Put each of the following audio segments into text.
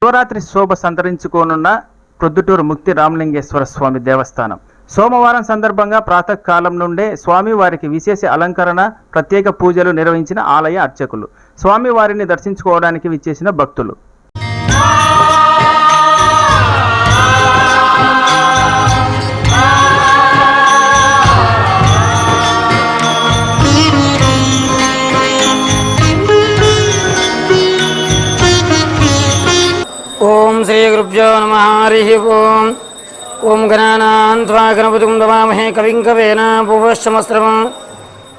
శివరాత్రి శోభ సంతరించుకోనున్న ప్రొద్దుటూరు ముక్తి రామలింగేశ్వర స్వామి దేవస్థానం సోమవారం సందర్భంగా ప్రాతకాలం నుండే స్వామివారికి విశేష అలంకరణ, ప్రత్యేక పూజలు నిర్వహించిన ఆలయ అర్చకులు, స్వామివారిని దర్శించుకోవడానికి విచ్చేసిన భక్తులు. ఓం శ్రీ గురుభ్యో నమః. హరి ఓం. ఓం గణానాన్త్వా గణపతిం నమామహే కవిం కవేనాపూర్వశ్చమస్రవం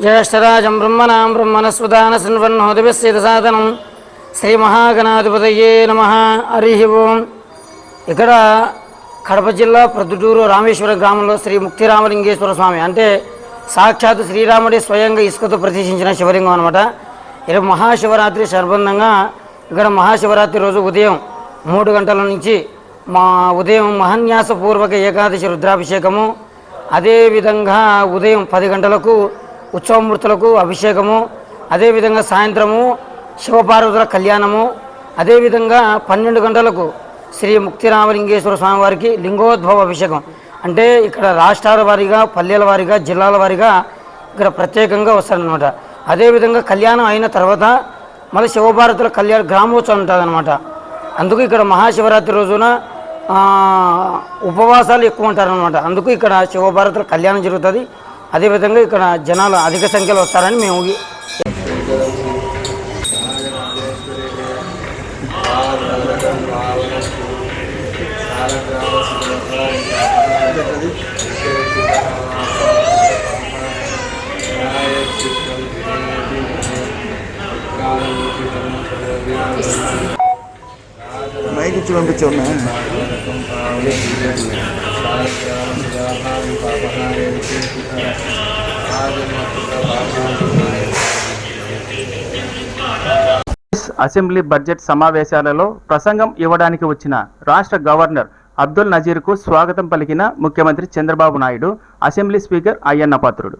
జ్యేష్ఠరాజం బ్రహ్మణాం బ్రహ్మణస్పదాన శృణ్వన్నోతిభిస్సితసాదనం శ్రీ మహాగణాధిపతయే నమః. హరి ఓం. ఇక్కడ కడప జిల్లా ప్రొద్దుటూరు రామేశ్వర గ్రామంలో శ్రీ ముక్తి రామలింగేశ్వర స్వామి అంటే సాక్షాత్ శ్రీరాముడి స్వయంగా ఇసుకతో ప్రతిష్ఠించిన శివలింగం అనమాట. ఇది మహాశివరాత్రి సంబంధంగా ఇక్కడ మహాశివరాత్రి రోజు ఉదయం 3 గంటల నుంచి ఉదయం మహాన్యాసపూర్వక ఏకాదశి రుద్రాభిషేకము, అదేవిధంగా ఉదయం 10 గంటలకు ఉత్సవమూర్తులకు అభిషేకము, అదేవిధంగా సాయంత్రము శివపార్వతుల కళ్యాణము, అదేవిధంగా 12 గంటలకు శ్రీ ముక్తి రామలింగేశ్వర స్వామి వారికి లింగోద్భవ అభిషేకం. అంటే ఇక్కడ రాష్ట్రాల వారీగా, పల్లెల వారీగా, జిల్లాల వారీగా ఇక్కడ ప్రత్యేకంగా వస్తారనమాట. అదేవిధంగా కళ్యాణం అయిన తర్వాత మళ్ళీ శివపార్వతుల కళ్యాణ గ్రామోత్సవం ఉంటుంది అనమాట. అందుకు ఇక్కడ మహాశివరాత్రి రోజున ఉపవాసాలు ఎక్కువ ఉంటారనమాట. అందుకు ఇక్కడ శివపార్వతుల కళ్యాణం జరుగుతుంది. అదేవిధంగా ఇక్కడ జనాలు అధిక సంఖ్యలో వస్తారని మేము మైక్ ఇచ్చి పంపించవున్నా. అసెంబ్లీ బడ్జెట్ సమావేశాలలో ప్రసంగం ఇవ్వడానికి వచ్చిన రాష్ట్ర గవర్నర్ అబ్దుల్ నజీర్కు స్వాగతం పలికిన ముఖ్యమంత్రి చంద్రబాబు నాయుడు, అసెంబ్లీ స్పీకర్ అయ్యన్న పాత్రుడు.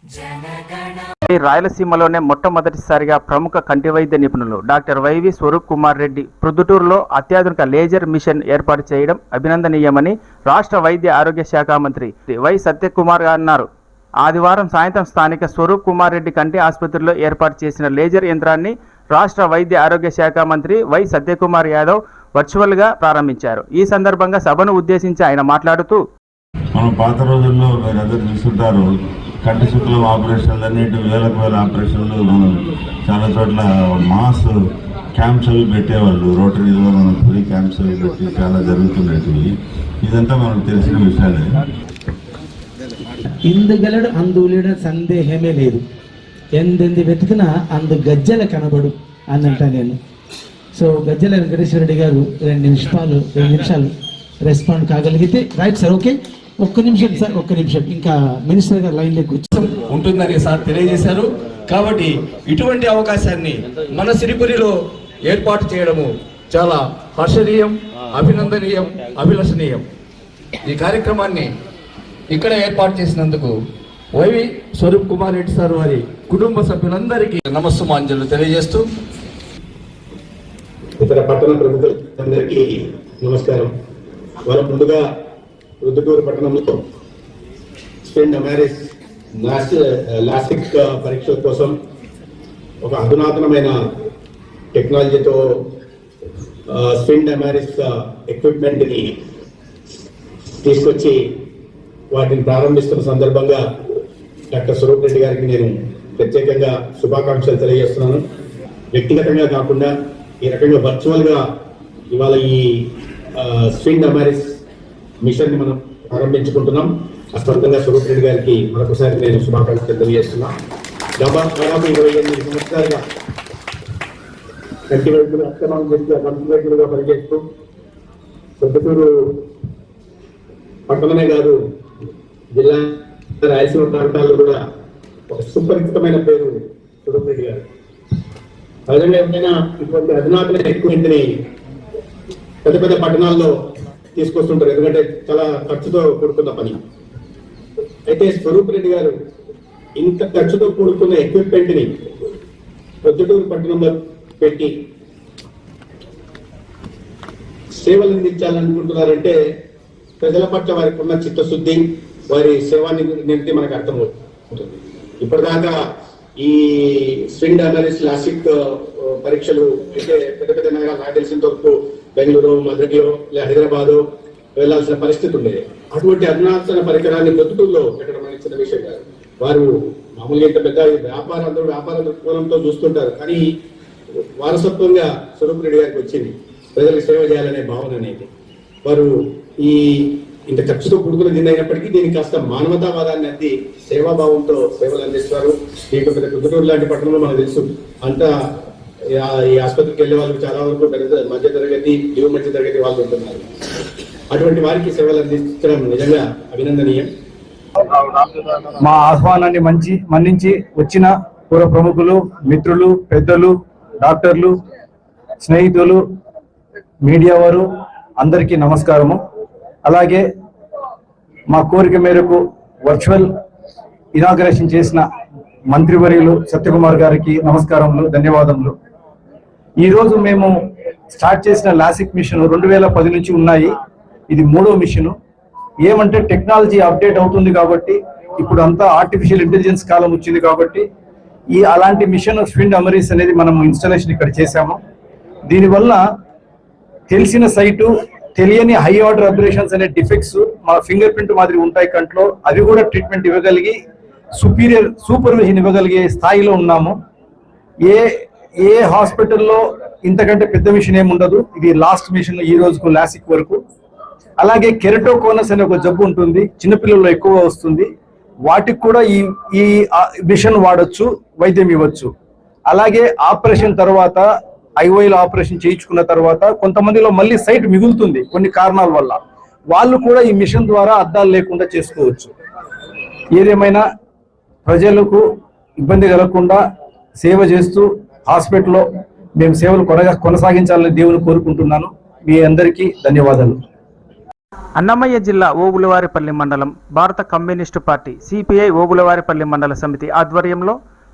ఈ రాయలసీమలోనే మొట్టమొదటిసారిగా ప్రముఖ కంటి వైద్య నిపుణులు డాక్టర్ వైవి స్వరూప్ కుమార్ రెడ్డి ప్రొద్దుటూరులో అత్యాధునిక లేజర్ మిషన్ ఏర్పాటు చేయడం అభినందనీయమని రాష్ట్ర వైద్య ఆరోగ్య శాఖ మంత్రి వై సత్యకుమార్ అన్నారు. ఆదివారం సాయంత్రం స్థానిక స్వరూప్ కుమార్ రెడ్డి కంటి ఆసుపత్రిలో ఏర్పాటు చేసిన లేజర్ యంత్రాన్ని రాష్ట్ర వైద్య ఆరోగ్య శాఖ మంత్రి వై సత్యకుమార్ యాదవ్ వర్చువల్గా ప్రారంభించారు. ఈ సందర్భంగా సభను ఉద్దేశించి ఆయన మాట్లాడుతూ, మనం పాత రోజుల్లో మీరందరూ చూస్తుంటారు, కంటి శుక్లం ఆపరేషన్లు అన్నిటి వేల ఆపరేషన్లు మనం చాలా చోట్ల మాస్ క్యాంప్స్ అవి పెట్టేవాళ్ళు. రోటరీలో మనం ఫ్రీ క్యాంప్స్ అవి పెట్టి చాలా జరుగుతున్నవి. ఇదంతా మనకు తెలిసిన విషయాలే. ఇందుగలడు అందులేడ సందేహమే లేదు, ఎందెంది వెతికినా అందు గజ్జల కనబడు అని అంటా నేను. సో గజ్జల వెంకటేశ్వర రెడ్డి గారు 2 నిమిషాలు రెస్పాండ్ కాగలిగితే రైట్ సార్. ఓకే, ఒక్క నిమిషం సార్, ఒక్క నిమిషం. ఇంకా మినిస్టర్ గారు లైన్లోకి వచ్చి ఉంటుందని సార్ తెలియజేశారు. కాబట్టి ఇటువంటి అవకాశాన్ని మన సిరిపురిలో ఏర్పాటు చేయడము చాలా హర్షణీయం, అభినందనీయం, అభిలషణీయం. ఈ కార్యక్రమాన్ని ఇక్కడ ఏర్పాటు చేసినందుకు వైవి స్వరూప్ కుమార్ రెడ్డి సార్ వారి కుటుంబ సభ్యులందరికీ నమస్సుమాంజలు తెలియజేస్తూ, ఇతర పట్టణ ప్రముఖులందరికీ నమస్కారం. వారు ముందుగా ప్రొద్దుటూరు పట్టణంలో స్ఫిండ్ అమారిస్ లాసిక్ పరీక్షల కోసం ఒక అధునాతనమైన టెక్నాలజీతో స్ఫిండ్ అమారిస్ ఎక్విప్మెంట్ని తీసుకొచ్చి వాటిని ప్రారంభిస్తున్న సందర్భంగా డాక్టర్ స్వరూప్ రెడ్డి గారికి నేను ప్రత్యేకంగా శుభాకాంక్షలు తెలియజేస్తున్నాను. వ్యక్తిగతంగా కాకుండా ఈ రకంగా వర్చువల్గా ఇవాళ ఈ స్ఫిండ్ అమారిస్ మిషన్ ని మనం ప్రారంభించుకుంటున్నాం. అస్పష్టంగా స్వరూప్ రెడ్డి గారికి మరొకసారి నేను శుభాకాంక్షలు తెలియజేస్తున్నా. దాదాపు 28 సంవత్సరాలుగా కంటి వైద్యులు కంటి వైద్యులుగా పనిచేస్తూ ప్రొద్దుటూరు పట్టణమే కాదు, జిల్లా రాయలసీమ ప్రాంతాల్లో కూడా ఒక సుపరిచితమైన పేరు స్వరూప్ రెడ్డి గారు. సహజంగా ఏమైనా ఇటువంటి అధునాతన ఎక్విప్మెంట్ని పెద్ద పెద్ద పట్టణాల్లో తీసుకొస్తుంటారు, ఎందుకంటే చాలా ఖర్చుతో కూడుకున్న పని. అయితే స్వరూప్ రెడ్డి గారు ఇంత ఖర్చుతో కూడుకున్న ఎక్విప్మెంట్ని ప్రొద్దుటూరు పట్టణంలో పెట్టి సేవలు అందించాలనుకుంటున్నారంటే ప్రజల పట్ల వారికి ఉన్న చిత్తశుద్ధి, వారి సేవాన్ని నిమిత్తి మనకు అర్థమవుతుంది. ఇప్పటిదాకా ఈ స్ఫిండ్ అనాలిసిస్ లాసిక్ పరీక్షలు అయితే పెద్ద పెద్ద నగరాలు నాకు తెలిసినంత వరకు బెంగళూరు, మధురలో లేదా హైదరాబాద్ వెళ్లాల్సిన పరిస్థితి ఉండేది. అటువంటి అధునాతన పరికరాన్ని ప్రొద్దుటూరులో పెట్టడం అనేది చిన్న విషయం కాదు. వారు మామూలుగా ఇంత పెద్ద అందరూ వ్యాపార దృక్కోణంతో చూస్తుంటారు, కానీ వారసత్వంగా స్వరూప్ రెడ్డి గారికి వచ్చింది ప్రజలకు సేవ చేయాలనే భావన అనేది. వారు ఈ ఇంత ఖర్చుతో కూడుకున్న దీని అయినప్పటికీ దీనికి కాస్త మానవతావాదాన్ని అద్ది సేవాభావంతో సేవలు అందిస్తారు. ఈ ప్రొద్దుటూరు లాంటి పట్టణంలో మనకు తెలుసు, అంతా ఈ ఆసుపత్రికి వెళ్ళే వాళ్ళకి చాలా వరకు మధ్య తరగతి, దిగువ మధ్య తరగతి వాళ్ళు ఉంటున్నారు. అటువంటి వారికి సేవలు అందించడం నిజంగా అభినందనీయం. మా ఆహ్వానాన్ని మన్నించి వచ్చిన పూర్వ ప్రముఖులు, మిత్రులు, పెద్దలు, డాక్టర్లు, స్నేహితులు, మీడియా వారు అందరికీ నమస్కారము. అలాగే మా కోరిక మేరకు వర్చువల్ ఇనాగరేషన్ చేసిన మంత్రివర్యులు సత్యకుమార్ గారికి నమస్కారములు, ధన్యవాదములు. ఈరోజు మేము స్టార్ట్ చేసిన లాసిక్ మిషన్ 2010 నుంచి ఉన్నాయి. ఇది 3వ మిషన్. ఏమంటే టెక్నాలజీ అప్డేట్ అవుతుంది కాబట్టి, ఇప్పుడు అంతా ఆర్టిఫిషియల్ ఇంటెలిజెన్స్ కాలం వచ్చింది కాబట్టి అలాంటి మిషన్ స్ఫిండ్ అమరీస్ అనేది మనం ఇన్స్టాలేషన్ ఇక్కడ చేశాము. దీనివల్ల తెలిసిన సైటు, తెలియని హై ఆర్డర్ అబ్రేషన్స్ అనే డిఫెక్ట్స్ మా ఫింగర్ ప్రింట్ మాదిరి ఉంటాయి కంట్లో, అవి కూడా ట్రీట్మెంట్ ఇవ్వగలిగి సూపర్విజన్ ఇవ్వగలిగే స్థాయిలో ఉన్నాము. ఏ హాస్పిటల్లో ఇంతకంటే పెద్ద మిషన్ ఏమి ఉండదు. ఇది లాస్ట్ మిషన్ ఈ రోజుకు లాసిక్ వరకు. అలాగే కెరటోకోనస్ అనే ఒక జబ్బు ఉంటుంది, చిన్నపిల్లల్లో ఎక్కువ వస్తుంది. వాటికి కూడా ఈ మిషన్ వాడొచ్చు, వైద్యం ఇవ్వచ్చు. అలాగే ఆపరేషన్ తర్వాత, ఐఓఐలో ఆపరేషన్ చేయించుకున్న తర్వాత కొంతమందిలో మళ్ళీ సైట్ మిగులుతుంది కొన్ని కారణాల వల్ల, వాళ్ళు కూడా ఈ మిషన్ ద్వారా అద్దాలు లేకుండా చేసుకోవచ్చు. ఏదేమైనా ప్రజలకు ఇబ్బంది కలగకుండా సేవ చేస్తూ హాస్పిటల్లో మేము సేవలు కొనసాగించాలని దేవుని కోరుకుంటున్నాను. మీ అందరికీ ధన్యవాదాలు. అన్నమయ్య జిల్లా ఓబులవారిపల్లి మండలం భారత కమ్యూనిస్టు పార్టీ సిపిఐ ఓబులవారిపల్లి మండల సమితి ఆధ్వర్యంలో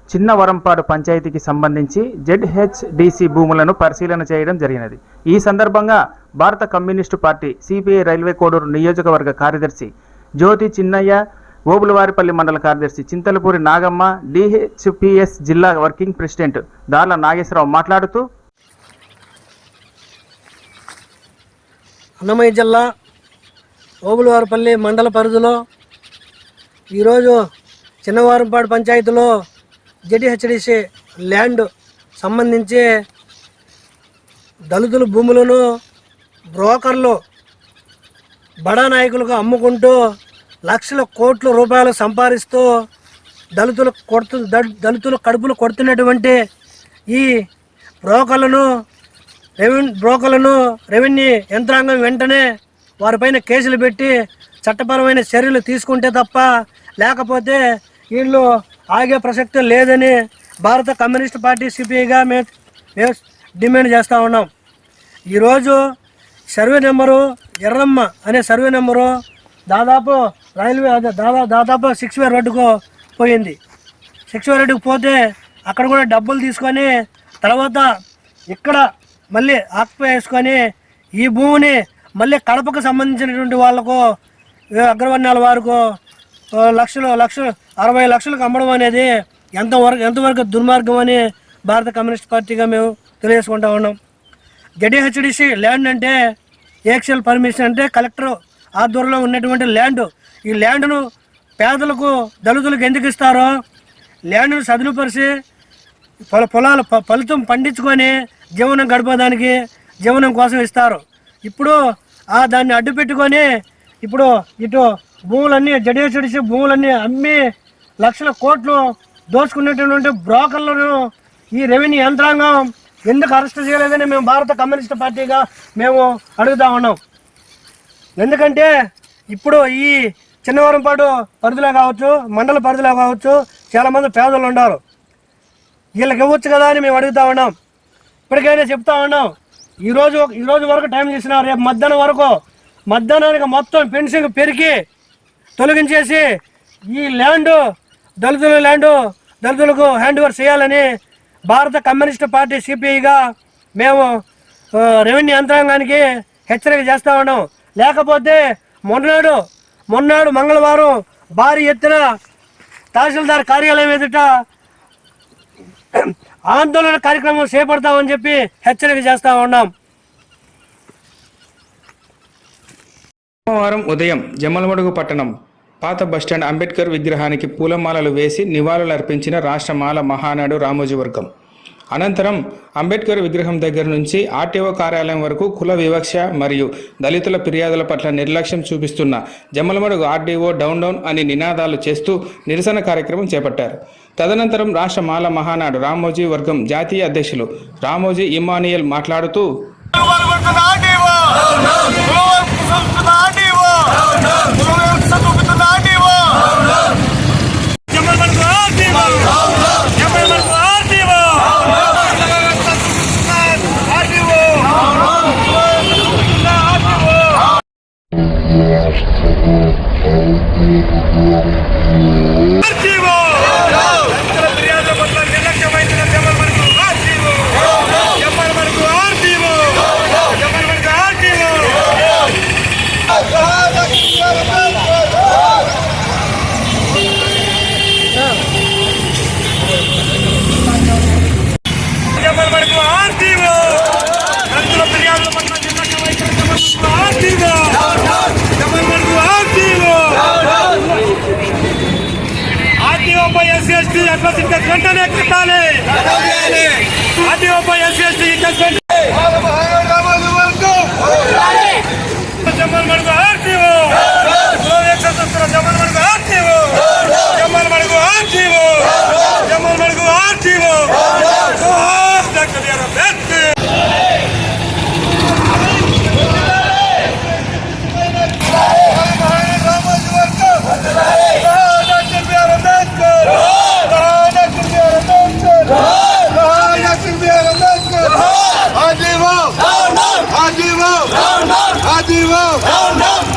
చిన్న వరంపాడు పంచాయతీకి సంబంధించి జెడ్హెచ్డిసి భూములను పరిశీలన చేయడం జరిగినది. ఈ సందర్భంగా భారత communist party CPI railway Koduru నియోజకవర్గ కార్యదర్శి జ్యోతి చిన్నయ్య, ఓబులవారిపల్లి మండల కార్యదర్శి చింతలపూరి నాగమ్మ, డిహెచ్పిఎస్ జిల్లా వర్కింగ్ ప్రెసిడెంట్ దార్ల నాగేశ్వరరావు మాట్లాడుతూ అన్నమయ్య జిల్లా ఓబులవారిపల్లి మండల పరిధిలో ఈరోజు చిన్నవారంపాడు పంచాయతీలో జెడ్హెచ్డిసి ల్యాండ్ సంబంధించి దళితుల భూములను బ్రోకర్లు బడా నాయకులకు అమ్ముకుంటూ లక్షల కోట్ల రూపాయలు సంపాదిస్తూ దళితుల కడుపులు కొడుతున్నటువంటి ఈ బ్రోకర్లను రెవెన్యూ యంత్రాంగం వెంటనే వారిపైన కేసులు పెట్టి చట్టపరమైన చర్యలు తీసుకుంటే తప్ప లేకపోతే వీళ్ళు ఆగే ప్రసక్తి లేదని భారత కమ్యూనిస్ట్ పార్టీ సిపిఐగా మేము డిమాండ్ చేస్తూ ఉన్నాం. ఈరోజు సర్వే నెంబరు ఎర్రమ్మ అనే సర్వే నెంబరు దాదాపు దాదాపు 6 వే రోడ్డుకు పోయింది. 6 వే రోడ్డుకు పోతే అక్కడ కూడా డబ్బులు తీసుకొని తర్వాత ఇక్కడ మళ్ళీ ఆక్యుపై చేసుకొని ఈ భూమిని మళ్ళీ కడపకు సంబంధించినటువంటి వాళ్ళకు అగ్రవర్ణాల వారికి లక్షలు 60 లక్షలకు అమ్మడం అనేది ఎంతవరకు దుర్మార్గం అని భారత కమ్యూనిస్ట్ పార్టీగా మేము తెలియజేసుకుంటా ఉన్నాం. జెడ్హెచ్డిసి ల్యాండ్ అంటే ఏక్సెల్ పర్మిషన్ అంటే కలెక్టర్ ఆధ్వర్యంలో ఉన్నటువంటి ల్యాండ్. ఈ ల్యాండ్ను పేదలకు దళితులకు ఎందుకు ఇస్తారో ల్యాండ్ను సదునుపరిచి పొలాల ఫలితం పండించుకొని జీవనం గడపడానికి జీవనం కోసం ఇస్తారు. ఇప్పుడు దాన్ని అడ్డు పెట్టుకొని ఇప్పుడు ఇటు భూములన్నీ జెడ్హెచ్డిసి భూములన్నీ అమ్మి లక్షల కోట్లు దోచుకున్నటువంటి బ్రోకర్లను ఈ రెవెన్యూ యంత్రాంగం ఎందుకు అరెస్ట్ చేయలేదని మేము భారత కమ్యూనిస్ట్ పార్టీగా మేము అడుగుతా ఉన్నాం. ఎందుకంటే ఇప్పుడు ఈ చిన్నవరంపాడు పరిధిలో కావచ్చు, మండల పరిధిలో కావచ్చు, చాలామంది పేదలు ఉన్నారు. వీళ్ళకి ఇవ్వచ్చు కదా అని మేము అడుగుతా ఉన్నాం. ఇప్పటికైనా చెప్తా ఉన్నాం. ఈరోజు వరకు టైం చేసినారు. రేపు మధ్యాహ్నానికి మొత్తం పెన్షన్ పెరిగి తొలగించేసి ఈ దళితులకు హ్యాండ్ ఓవర్ చేయాలని భారత కమ్యూనిస్ట్ పార్టీ సిపిఐగా మేము రెవెన్యూ యంత్రాంగానికి హెచ్చరిక చేస్తూ ఉన్నాం. లేకపోతే మొన్నాడు మంగళవారం భారీ ఎత్తున తహసీల్దార్ కార్యాలయం ఎదుట ఆందోళన కార్యక్రమం చేపడతామని చెప్పి హెచ్చరిక చేస్తూ ఉన్నాం. సోమవారం ఉదయం జమ్మలమడుగు పట్టణం పాత బస్టాండ్ అంబేద్కర్ విగ్రహానికి పూలమాలలు వేసి నివాళులర్పించిన రాష్ట్ర మాల మహానాడు రామోజీ వర్గం. అనంతరం అంబేద్కర్ విగ్రహం దగ్గర నుంచి ఆర్టీఓ కార్యాలయం వరకు కుల వివక్ష మరియు దళితుల ఫిర్యాదుల పట్ల నిర్లక్ష్యం చూపిస్తున్న జమ్మలమడుగు ఆర్డీఓ డౌన్ అని నినాదాలు చేస్తూ నిరసన కార్యక్రమం చేపట్టారు. తదనంతరం రాష్ట్ర మాల మహానాడు రామోజీ వర్గం జాతీయ అధ్యక్షులు రామోజీ ఇమ్మానియల్ మాట్లాడుతూ వెంటనే కట్టాలి. ఆర్టీఓపై SC Jammalamadugu RTO Jammalamadugu RTO doctor B R Ambedkar. Adivo!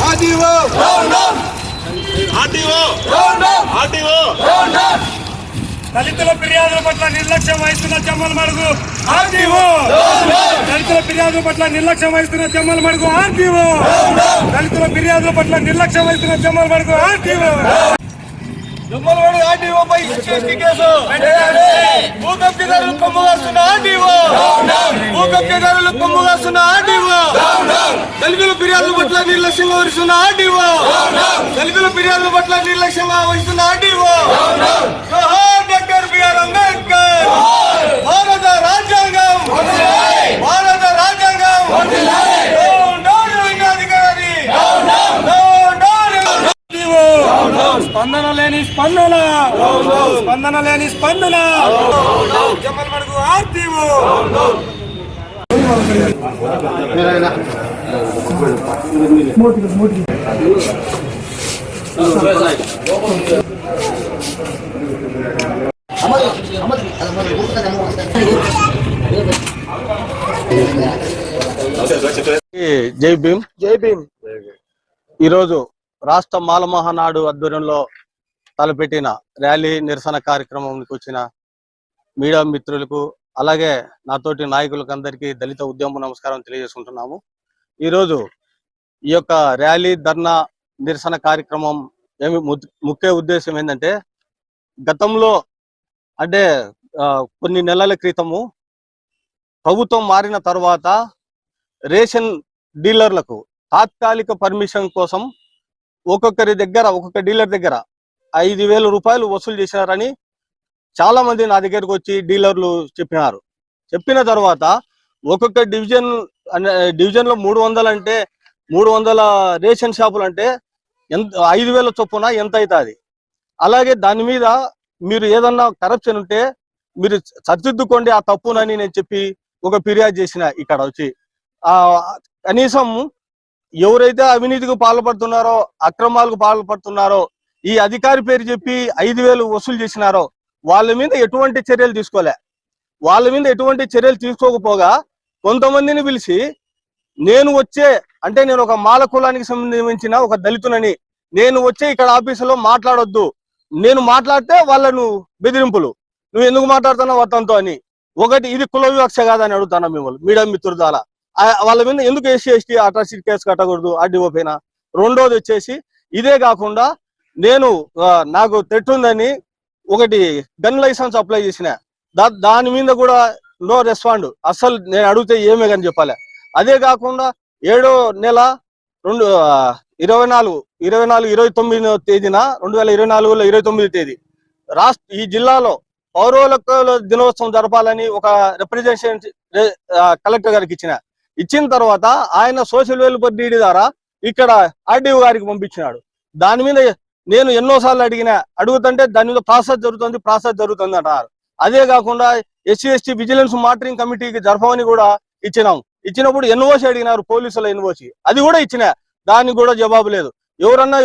దళితుల ఫిర్యాదుల పట్ల నిర్లక్ష్యం వహిస్తున్న జమ్మలమడుగు ఆర్టీఓ. దళితుల ఫిర్యాదుల పట్ల నిర్లక్ష్యం వహిస్తున్న జమ్మలమడుగు ఆర్టీఓ. దళితుల ఫిర్యాదుల పట్ల నిర్లక్ష్యం వహిస్తున్న జమ్మలమడుగు ఆర్టీఓ. జమ్మలమడుగు ఆర్టీఓపై ఎస్సీ కేసు. భూ కబ్జాదారులు కొమ్ము కాస్తున్న ఆర్టీఓ. భూ కబ్జాదారులు కొమ్ము కాస్తున్న ఆర్టీఓ. దళితుల ఫిర్యాదుల పట్ల నిర్లక్ష్యంగా వహిస్తున్న ఆర్టీఓ. దళితుల ఫిర్యాదుల పట్ల నిర్లక్ష్యంగా వహిస్తున్న ఆర్టీఓ. Doctor B R Ambedkar. భారత రాజ్యాంగం. భారత రాజ్యాంగం. స్పందన లేని స్పందన. స్పందన లేని స్పందన. జమ్మలమడుగు ఆర్టీఓ. జై భీమ్. జై భీమ్. ఈరోజు రాష్ట్ర మాల మహానాడు ఆధ్వర్యంలో తలపెట్టిన ర్యాలీ నిరసన కార్యక్రమానికి వచ్చిన మీడియా మిత్రులకు అలాగే నాతోటి నాయకులకు అందరికీ దళిత ఉద్యమ నమస్కారం తెలియజేసుకుంటున్నాము. ఈరోజు ఈ యొక్క ర్యాలీ ధర్నా నిరసన కార్యక్రమం ముఖ్య ఉద్దేశం ఏంటంటే, గతంలో అంటే కొన్ని నెలల క్రితము ప్రభుత్వం మారిన తర్వాత రేషన్ డీలర్లకు తాత్కాలిక పర్మిషన్ కోసం ఒక్కొక్క డీలర్ దగ్గర 5,000 రూపాయలు వసూలు చేసినారని చాలా మంది నా దగ్గరకు వచ్చి డీలర్లు చెప్పినారు. చెప్పిన తర్వాత ఒక్కొక్క డివిజన్ లో 300 అంటే 300 రేషన్ షాపులు అంటే 5,000 చొప్పున ఎంత అవుతుంది. అలాగే దాని మీద మీరు ఏదన్నా కరప్షన్ ఉంటే మీరు సరిదిద్దుకోండి ఆ తప్పునని నేను చెప్పి ఒక ఫిర్యాదు చేసిన. ఇక్కడ వచ్చి కనీసం ఎవరైతే అవినీతికి పాల్పడుతున్నారో, అక్రమాలకు పాల్పడుతున్నారో, ఈ అధికారి పేరు చెప్పి 5,000 వసూలు చేసినారో వాళ్ళ మీద ఎటువంటి చర్యలు తీసుకోలే. వాళ్ళ మీద ఎటువంటి చర్యలు తీసుకోకపోగా కొంతమందిని పిలిచి నేను ఒక మాల కులానికి సంబంధించిన ఒక దళితునని నేను వచ్చే ఇక్కడ ఆఫీసులో మాట్లాడొద్దు, నేను మాట్లాడితే వాళ్ళను బెదిరింపులు, నువ్వు ఎందుకు మాట్లాడుతున్నావు అతనితో అని. ఒకటి ఇది కుల వివక్ష కాదని అడుగుతాను మిమ్మల్ని మీడియా మిత్రుల ద్వారా. వాళ్ళ మీద ఎందుకు ఎస్సీ అట్రాసిటీ కేసు కట్టకూడదు ఆర్డీఓ పైన. రెండోది వచ్చేసి ఇదే కాకుండా నేను నాకు తెట్టుందని ఒకటి గన్ లైసెన్స్ అప్లై చేసిన, దాని మీద కూడా నో రెస్పాండ్. అసలు నేను అడిగితే ఏమే కానీ చెప్పాలి. అదే కాకుండా 7వ నెల 29వ తేదీన 2024లో 29వ తేదీ ఈ జిల్లాలో పౌర దినోత్సవం జరపాలని ఒక రిప్రజెంటేషన్ కలెక్టర్ గారికి ఇచ్చిన తర్వాత ఆయన సోషల్ వెల్ఫేర్ డీడీ ద్వారా ఇక్కడ ఆర్డీఓ గారికి పంపించినాడు. దాని మీద నేను ఎన్నోసార్లు అడుగుతుంటే దాని మీద ప్రాసెస్ జరుగుతుంది అంటారు. అదే కాకుండా ఎస్సీ ఎస్టీ విజిలెన్స్ మానిటరింగ్ కమిటీకి జరపమని కూడా ఇచ్చినప్పుడు ఎన్ఓసి అడిగినారు, పోలీసుల ఎన్ఓసి, అది కూడా ఇచ్చిన. దానికి కూడా జవాబు లేదు. ఎవరన్నా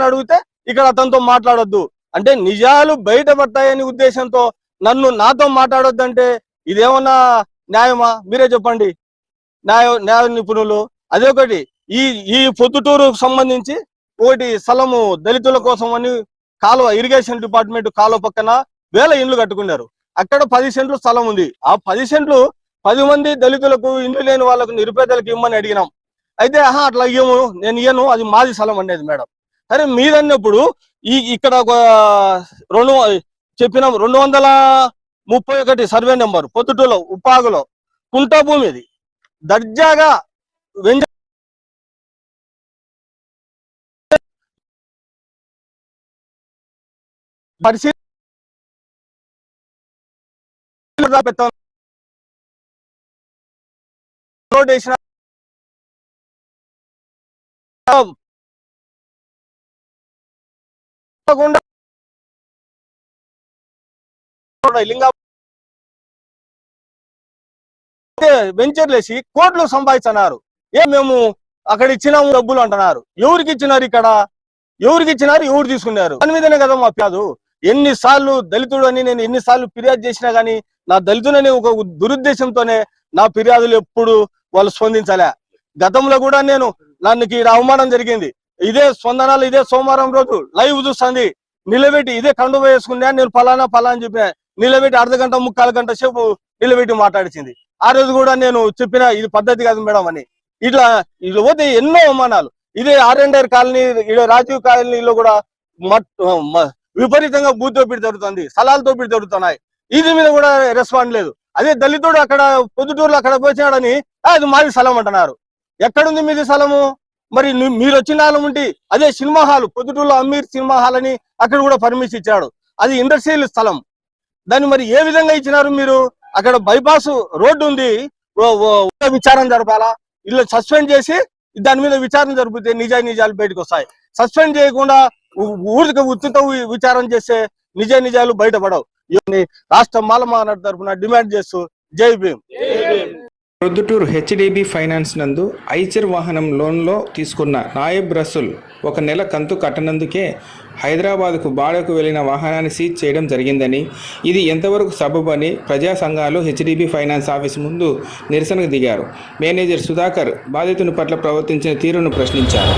అడిగితే ఇక్కడ అతనితో మాట్లాడొద్దు అంటే నిజాలు బయటపడతాయని ఉద్దేశంతో నాతో మాట్లాడొద్దు అంటే ఇదేమన్నా న్యాయమా? మీరే చెప్పండి న్యాయ నిపుణులు. అదే ఒకటి ఈ పొద్దుటూరుకు సంబంధించి ఒకటి స్థలము దళితుల కోసం అని కాలువ ఇరిగేషన్ డిపార్ట్మెంట్ కాలువ పక్కన 1000 ఇండ్లు కట్టుకున్నారు. అక్కడ 10 సెంట్లు స్థలం ఉంది. ఆ 10 సెంట్లు 10 మంది దళితులకు ఇండ్లు లేని వాళ్ళకు నిరుపేదలకు ఇమ్మని అడిగినాం. అయితే అట్లా నేను ఇయ్యను, అది మాది స్థలం అనేది మేడం. సరే మీదన్నప్పుడు ఇక్కడ చెప్పినాం 231 సర్వే నెంబర్ పొద్దుటూరులో ఉప్పాగులో కుంట భూమి, అది దర్జాగా రోడ్ వేసిన లింగా వెంచర్లు వేసి కోట్లు సంపాదిస్తున్నారు. మేము అక్కడ ఇచ్చినాము డబ్బులు అంటున్నారు. ఎవరికి ఇచ్చినారు? ఇక్కడ ఎవరికి ఇచ్చినారు? ఎవరు తీసుకున్నారు? దాని మీదనే కదా మా ఫిర్యాదు. ఎన్నిసార్లు దళితుడు అని నేను ఎన్నిసార్లు ఫిర్యాదు చేసినా గానీ నా దళితుడని ఒక దురుద్దేశంతోనే నా ఫిర్యాదులు ఎప్పుడు వాళ్ళు స్పందించలే. గతంలో కూడా నన్ను అవమానం జరిగింది. ఇదే స్పందనలు ఇదే సోమవారం రోజు లైవ్ చూస్తుంది నిలబెట్టి ఇదే కండువ వేసుకున్నా నేను ఫలానా అని చెప్పిన నిలబెట్టి అర్ధగంట 3/4 గంట సేపు నిలబెట్టి మాట్లాడిచింది. ఆ రోజు కూడా నేను చెప్పిన ఇది పద్ధతి కాదు మేడం అని. ఇట్లా పోతే ఎన్నో అవమానాలు. ఇదే R&R కాలనీ రాజీవ్ కాలనీలో కూడా విపరీతంగా భూ దోపిడీ జరుగుతుంది, స్థలాలు దోపిడీ జరుగుతున్నాయి. ఇది మీద కూడా రెస్పాండ్ లేదు. అదే దళితుడు అక్కడ పొద్దుటూరులో అక్కడ పోయినాడని అది మాది స్థలం అంటున్నారు. ఎక్కడుంది మీది స్థలము? మరి మీరు వచ్చిన స్థలం ఉంటే అదే సినిమా హాల్ పొద్దుటూరులో అమీర్ సినిమా హాల్ అని అక్కడ కూడా పర్మిషన్ ఇచ్చాడు. అది ఇండస్ట్రియల్ స్థలం. దాన్ని మరి ఏ విధంగా ఇచ్చినారు మీరు? అక్కడ బైపాస్ రోడ్డు ఉంది, విచారణ జరపాలా? ఇలా సస్పెండ్ చేసి దాని మీద విచారణ జరిపితే నిజాలు బయటకు వస్తాయి. సస్పెండ్ చేయకుండా ఊరికి ఉచిత విచారణ చేస్తే నిజాలు బయటపడవు. రాష్ట్ర మాలమహానాడు తరఫున డిమాండ్ చేస్తూ జై భీమ్. ప్రొద్దుటూరు హెచ్డిబి ఫైనాన్స్ నందు ఐచర్ వాహనం లోన్లో తీసుకున్న నాయబ్ రసూల్ 1 నెల కంతు కట్టనందుకే హైదరాబాద్కు బాడకు వెళ్లిన వాహనాన్ని సీజ్ చేయడం జరిగిందని, ఇది ఎంతవరకు సబబని ప్రజా సంఘాలు హెచ్డిబి ఫైనాన్స్ ఆఫీస్ ముందు నిరసనకు దిగారు. మేనేజర్ సుధాకర్ బాధితుని పట్ల ప్రవర్తించిన తీరును ప్రశ్నించారు.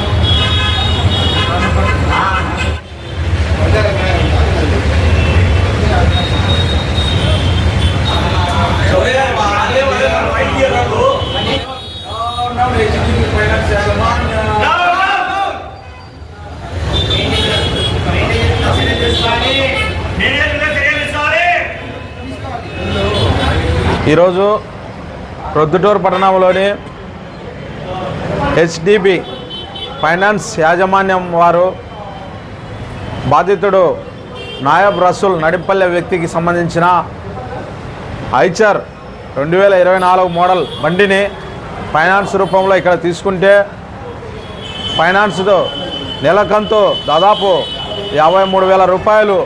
ఈరోజు ప్రొద్దుటూరు పట్టణంలోని హెచ్డిబి ఫైనాన్స్ యాజమాన్యం వారు బాధితుడు నాయబ్ రసూల్ నడిపల్లె వ్యక్తికి సంబంధించిన ఐచర్ 2024 మోడల్ బండిని ఫైనాన్స్ రూపంలో ఇక్కడ తీసుకుంటే ఫైనాన్స్తో నెలకంతు దాదాపు 53,000 రూపాయలు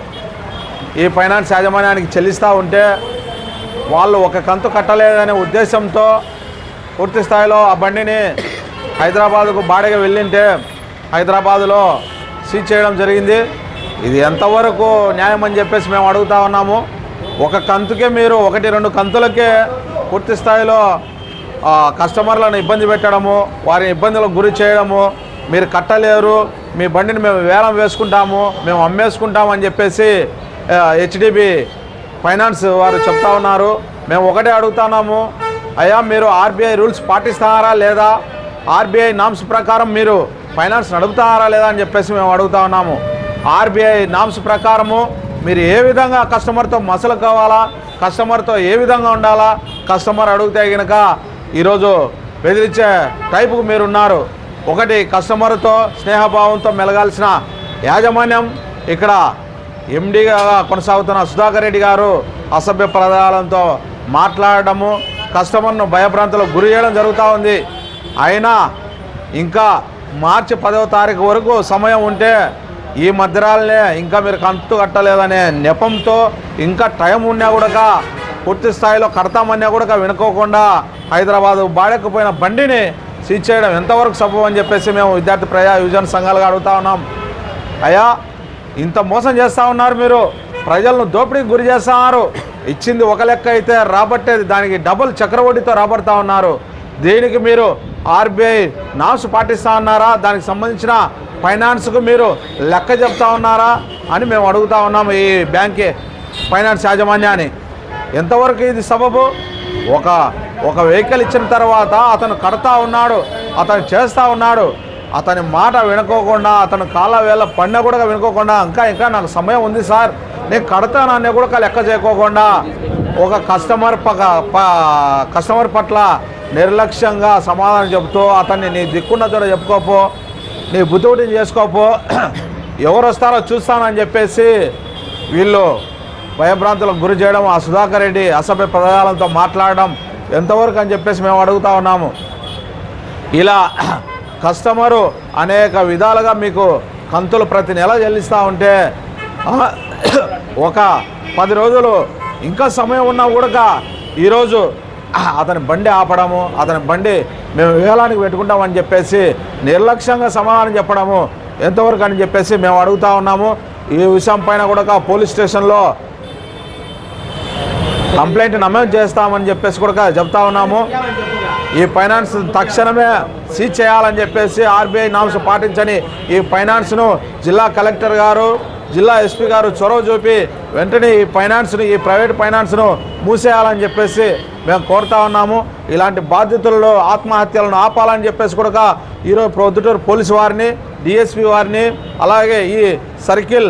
ఈ ఫైనాన్స్ యాజమాన్యానికి చెల్లిస్తూ ఉంటే వాళ్ళు 1 కంతు కట్టలేదనే ఉద్దేశంతో పూర్తి స్థాయిలో ఆ బండిని హైదరాబాదుకు బాడిగ వెళ్ళింటే హైదరాబాదులో సీజ్ చేయడం జరిగింది. ఇది ఎంతవరకు న్యాయం అని చెప్పేసి మేము అడుగుతా ఉన్నాము. 1 కంతుకే మీరు 1-2 కంతులకే పూర్తి స్థాయిలో కస్టమర్లను ఇబ్బంది పెట్టడము, వారిని ఇబ్బందులకు గురి చేయడము, మీరు కట్టలేరు, మీ బండిని మేము వేలం వేసుకుంటాము, మేము అమ్మేసుకుంటాము అని చెప్పేసి హెచ్డిబి ఫైనాన్స్ వారు చెప్తా ఉన్నారు. మేము ఒకటే అడుగుతున్నాము, అయ్యా మీరు ఆర్బీఐ రూల్స్ పాటిస్తారా లేదా, ఆర్బీఐ నామ్స్ ప్రకారం మీరు ఫైనాన్స్ నడుపుతారా లేదా అని చెప్పేసి మేము అడుగుతా ఉన్నాము. ఆర్బీఐ నామ్స్ ప్రకారము మీరు ఏ విధంగా కస్టమర్తో మసలు కావాలా, కస్టమర్తో ఏ విధంగా ఉండాలా, కస్టమర్ అడిగితే కనుక ఈరోజు బెదిరించే టైపుకు మీరున్నారు. ఒకటి కస్టమర్తో స్నేహభావంతో మెలగాల్సిన యాజమాన్యం ఇక్కడ ఎండీగా కొనసాగుతున్న సుధాకర్ రెడ్డి గారు అసభ్య పదాలతో మాట్లాడడము, కస్టమర్ను భయభ్రాంతులకు గురి చేయడం జరుగుతూ ఉంది. అయినా ఇంకా మార్చి 10వ తారీఖు వరకు సమయం ఉంటే ఈ మధ్యరాలనే ఇంకా మీరు కంతు కట్టలేదనే నెపంతో ఇంకా టైం ఉన్నా కూడా పూర్తి స్థాయిలో కడతామన్నా కూడా వినుకోకుండా హైదరాబాదు బాడెక్కిపోయిన బండిని సీజ్ చేయడం ఎంతవరకు సబబు అని చెప్పేసి మేము విద్యార్థి ప్రజా యువజన సంఘాలుగా అడుగుతా ఉన్నాం. అయ్యా ఇంత మోసం చేస్తూ ఉన్నారు, మీరు ప్రజలను దోపిడీకి గురి చేస్తున్నారు. ఇచ్చింది ఒక లెక్క అయితే రాబట్టేది దానికి డబుల్ చక్రవడ్డీతో రాబడతా ఉన్నారు. దీనికి మీరు ఆర్బీఐ నామ్స్ పాటిస్తూ ఉన్నారా, దానికి సంబంధించిన ఫైనాన్స్కు మీరు లెక్క చెప్తా ఉన్నారా అని మేము అడుగుతా ఉన్నాము. ఈ బ్యాంక్ ఫైనాన్స్ యాజమాన్యాన్ని ఎంతవరకు ఇది సబబు? ఒక వెహికల్ ఇచ్చిన తర్వాత అతను కడతా ఉన్నాడు, అతను చేస్తూ ఉన్నాడు, అతని మాట వినుకోకుండా, అతను కాళ్ళ వేళ పడిన కూడా వినుకోకుండా ఇంకా నాకు సమయం ఉంది సార్ నేను కడతాననే కూడా లెక్క చేయకోకుండా ఒక కస్టమర్ పట్ల నిర్లక్ష్యంగా సమాధానం చెబుతూ అతన్ని నీ దిక్కున్న చోట చెప్పుకోపో, నీ బుద్ధుడిని చేసుకోపో, ఎవరు వస్తారో చూస్తానని చెప్పేసి వీళ్ళు భయభ్రాంతులకు గురి చేయడం, ఆ సుధాకర్ రెడ్డి అసభ్య పదాలతో మాట్లాడడం ఎంతవరకు అని చెప్పేసి మేము అడుగుతా ఉన్నాము. ఇలా కస్టమరు అనేక విధాలుగా మీకు కంతులు ప్రతి నెల చెల్లిస్తూ ఉంటే ఒక 10 రోజులు ఇంకా సమయం ఉన్నా కూడా ఈరోజు అతని బండి ఆపడము, అతని బండి మేము వేలానికి పెట్టుకుంటామని చెప్పేసి నిర్లక్ష్యంగా సమాధానం చెప్పడము ఎంతవరకు అని చెప్పేసి మేము అడుగుతా ఉన్నాము. ఈ విషయం పైన కూడా పోలీస్ స్టేషన్లో కంప్లైంట్ నమోదు చేస్తామని చెప్పేసి కూడా చెప్తా ఉన్నాము. ఈ ఫైనాన్స్ తక్షణమే సీజ్ చేయాలని చెప్పేసి ఆర్బీఐ నామ్స్ పాటించని ఈ ఫైనాన్స్ను జిల్లా కలెక్టర్ గారు, జిల్లా ఎస్పీ గారు చొరవ చూపి వెంటనే ఈ ఫైనాన్స్ను, ఈ ప్రైవేట్ ఫైనాన్స్ను మూసేయాలని చెప్పేసి మేము కోరుతా ఉన్నాము. ఇలాంటి బాధ్యతలలో ఆత్మహత్యలను ఆపాలని చెప్పేసి కూడా ఈరోజు ప్రొద్దుటూరు పోలీసు వారిని, డిఎస్పీ వారిని, అలాగే ఈ సర్కిల్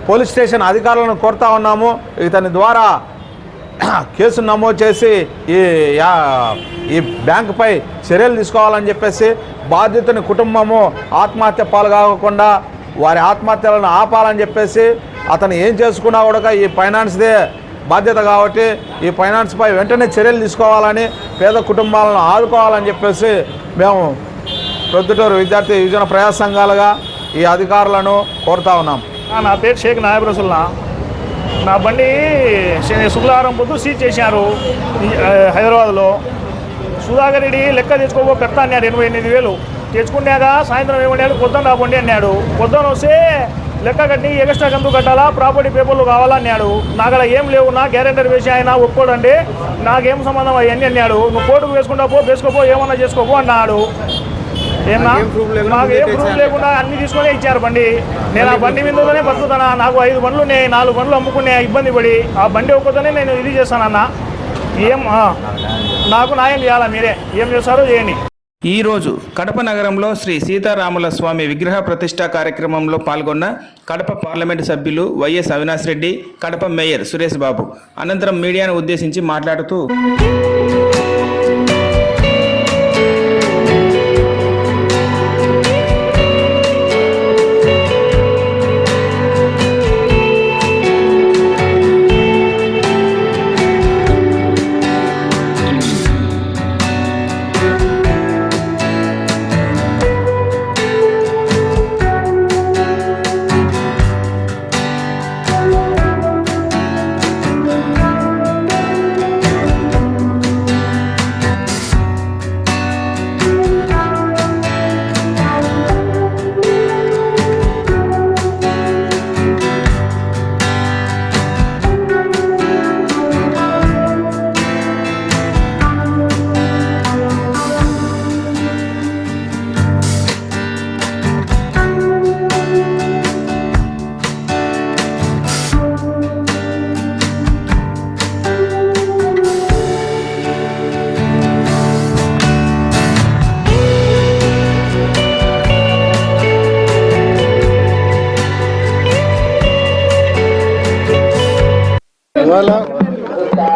పోలీస్ స్టేషన్ అధికారులను కోరుతా ఉన్నాము. ఇతని ద్వారా కేసు నమోదు చేసి ఈ బ్యాంకుపై చర్యలు తీసుకోవాలని చెప్పేసి, బాధితుని కుటుంబము ఆత్మహత్య పాలు కాకుండా వారి ఆత్మహత్యలను ఆపాలని చెప్పేసి, అతను ఏం చేసుకున్నా కూడా ఈ ఫైనాన్స్దే బాధ్యత కాబట్టి ఈ ఫైనాన్స్పై వెంటనే చర్యలు తీసుకోవాలని, పేద కుటుంబాలను ఆదుకోవాలని చెప్పేసి మేము ప్రొద్దుటూరు విద్యార్థి యువజన ప్రజా సంఘాలుగా ఈ అధికారులను కోరుతా ఉన్నాం. నా పేరు షేక్ నాయబ్ రసూల్నా. నా బండి శుక్రవారం పొద్దు సీజ్ చేశారు హైదరాబాద్లో. సుధాకర్ రెడ్డి లెక్క తెచ్చుకోబో పెడతా అన్నాడు 88,000. తెచ్చుకున్నాక సాయంత్రం ఏమన్నాడు, పొద్దున నా బండి అన్నాడు. పొద్దున వస్తే లెక్క కట్టి ఎక్స్ట్రా కంతు కట్టాలా, ప్రాపర్టీ పేపర్లు కావాలన్నాడు. నాకు అలా ఏం లేవు, నా గ్యారెంటర్ వేసి ఆయన ఒప్పుకోడండి, నాకేం సంబంధం అవన్నీ అన్నాడు. నువ్వు కోర్టుకు వేసుకోపో ఏమన్నా చేసుకోపో అన్నాడు. నాకు ఏం ప్రూఫ్ లేకుండా అన్ని తీసుకొని ఇచ్చారు బండి. నేను ఆ బండి మీదనే బతుకుతానా? నాకు 5 బండ్లు ఉన్నాయి, 4 బండ్లు అమ్ముకునే ఇబ్బంది పడి ఆ బండి ఒక్కతోనే నేను ఇది చేస్తానన్న. నాకు న్యాయం చేయాలా, మీరే ఏం చేస్తారో చేయండి. ఈరోజు కడప నగరంలో శ్రీ సీతారాముల స్వామి విగ్రహ ప్రతిష్ఠా కార్యక్రమంలో పాల్గొన్న కడప పార్లమెంటు సభ్యులు వైఎస్ అవినాష్ రెడ్డి, కడప మేయర్ సురేష్ బాబు అనంతరం మీడియాను ఉద్దేశించి మాట్లాడుతూ, ఇవాళ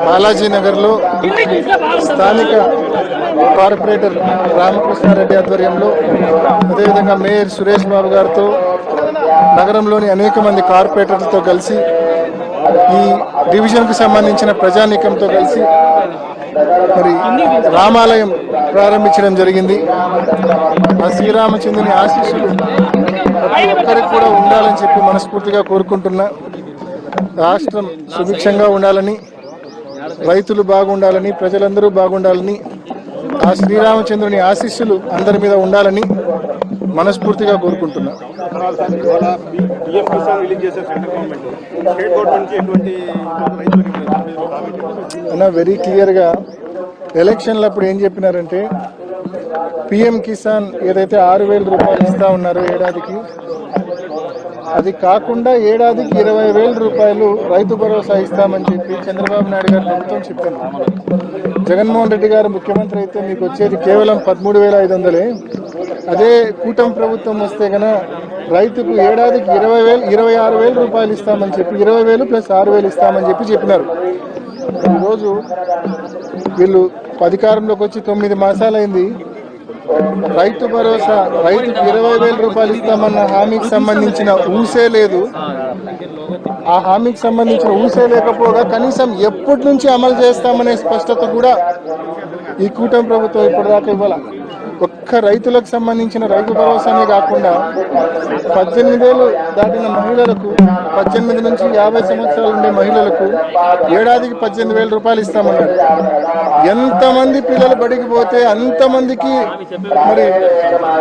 బాలాజీనగర్లో స్థానిక కార్పొరేటర్ రామకృష్ణారెడ్డి ఆధ్వర్యంలో, అదేవిధంగా మేయర్ సురేష్ బాబు గారితో, నగరంలోని అనేక మంది కార్పొరేటర్లతో కలిసి, ఈ డివిజన్కు సంబంధించిన ప్రజానీకంతో కలిసి మరి రామాలయం ప్రారంభించడం జరిగింది. ఆ శ్రీరామచంద్రుని ఆశీస్సులు ప్రతి ఒక్కరికి కూడా ఉండాలని చెప్పి మనస్ఫూర్తిగా కోరుకుంటున్నా. రాష్ట్రం సుభిక్షంగా ఉండాలని, రైతులు బాగుండాలని, ప్రజలందరూ బాగుండాలని, ఆ శ్రీరామచంద్రుని ఆశీస్సులు అందరి మీద ఉండాలని మనస్ఫూర్తిగా కోరుకుంటున్నా. వెరీ క్లియర్గా ఎలక్షన్లప్పుడు ఏం చెప్పినారంటే, పిఎం కిసాన్ ఏదైతే 6,000 రూపాయలు ఇస్తా ఉన్నారో ఏడాదికి, అది కాకుండా ఏడాదికి 20,000 రూపాయలు రైతు భరోసా ఇస్తామని చెప్పి చంద్రబాబు నాయుడు గారు ప్రభుత్వం చెప్పారు. జగన్మోహన్ రెడ్డి గారు ముఖ్యమంత్రి అయితే మీకు వచ్చేది కేవలం 13,500. అదే కూటమి ప్రభుత్వం వస్తే కనుక రైతుకు ఏడాదికి 26,000 రూపాయలు ఇస్తామని చెప్పి, 20,000 ప్లస్ 6,000 ఇస్తామని చెప్పినారు. ఈరోజు వీళ్ళు అధికారంలోకి వచ్చి 9 మాసాలైంది. రైతు భరోసా, రైతుకు 20,000 రూపాయలు ఇస్తామన్న హామీకి సంబంధించిన ఊసే లేదు. ఆ హామీకి సంబంధించిన ఊసే లేకపోగా కనీసం ఎప్పటి నుంచి అమలు చేస్తామనే స్పష్టత కూడా ఈ కూటమి ప్రభుత్వం ఇప్పటిదాకా ఇవ్వాల. ఒక్క రైతులకు సంబంధించిన రైతు భరోసానే కాకుండా 18 ఏళ్ళు దాటిన మహిళలకు, 18 నుంచి 50 సంవత్సరాలు ఉండే మహిళలకు ఏడాదికి 18,000 రూపాయలు ఇస్తామన్నారు. ఎంతమంది పిల్లలు బడికి పోతే అంతమందికి మరి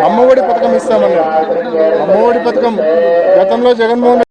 అమ్మఒడి పథకం ఇస్తామన్నారు. అమ్మఒడి పథకం గతంలో జగన్మోహన్